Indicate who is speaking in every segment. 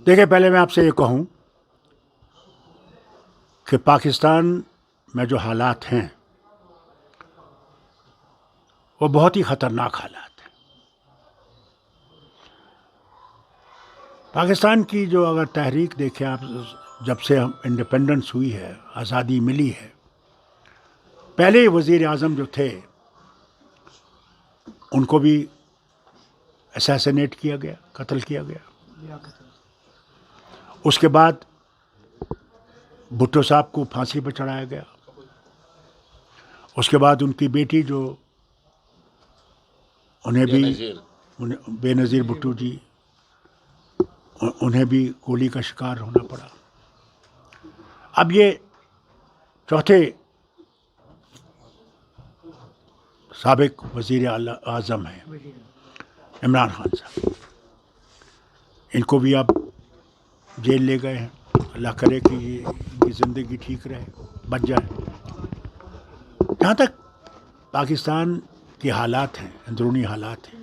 Speaker 1: دیکھیں، پہلے میں آپ سے یہ کہوں کہ پاکستان میں جو حالات ہیں وہ بہت ہی خطرناک حالات ہیں. پاکستان کی جو اگر تحریک دیکھیں آپ، جب سے ہم انڈیپینڈنس ہوئی ہے، آزادی ملی ہے، پہلے وزیر اعظم جو تھے ان کو بھی اسیسینیٹ کیا گیا، قتل کیا گیا. اس کے بعد بھٹو صاحب کو پھانسی پہ چڑھایا گیا. اس کے بعد ان کی بیٹی جو انہیں بھی بے نظیر بھٹو جی، انہیں بھی گولی کا شکار ہونا پڑا. اب یہ چوتھے سابق وزیر اعظم ہیں عمران خان صاحب، ان کو بھی اب جیل لے گئے ہیں. اللہ کرے کہ ان کی زندگی ٹھیک رہے، بچ جائے. جہاں تک پاکستان کے حالات ہیں، اندرونی حالات ہیں،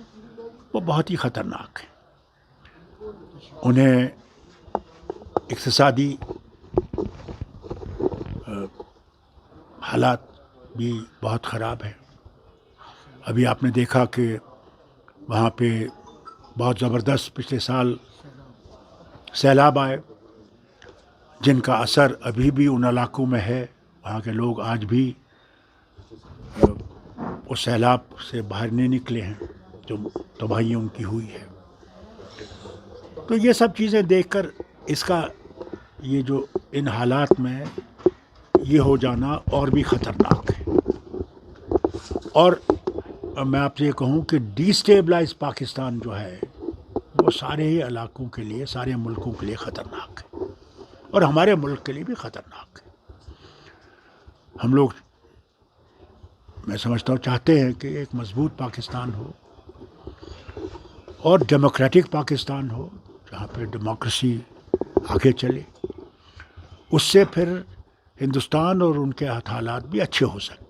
Speaker 1: وہ بہت ہی خطرناک ہیں. انہیں اقتصادی حالات بھی بہت خراب ہیں. ابھی آپ نے دیکھا کہ وہاں پہ بہت زبردست پچھلے سال سیلاب آئے، جن کا اثر ابھی بھی ان علاقوں میں ہے. وہاں کے لوگ آج بھی اس سیلاب سے باہر نہیں نکلے ہیں، جو تباہی ان کی ہوئی ہے. تو یہ سب چیزیں دیکھ کر اس کا یہ جو ان حالات میں یہ ہو جانا اور بھی خطرناک ہے. اور میں آپ سے یہ کہوں کہ ڈی اسٹیبلائز پاکستان جو ہے وہ سارے ہی علاقوں کے لیے، سارے ملکوں کے لیے خطرناک ہے، اور ہمارے ملک کے لیے بھی خطرناک ہے. ہم لوگ، میں سمجھتا ہوں، چاہتے ہیں کہ ایک مضبوط پاکستان ہو اور ڈیموکریٹک پاکستان ہو، جہاں پہ ڈیموکریسی آگے چلے. اس سے پھر ہندوستان اور ان کے حالات بھی اچھے ہو سکتے.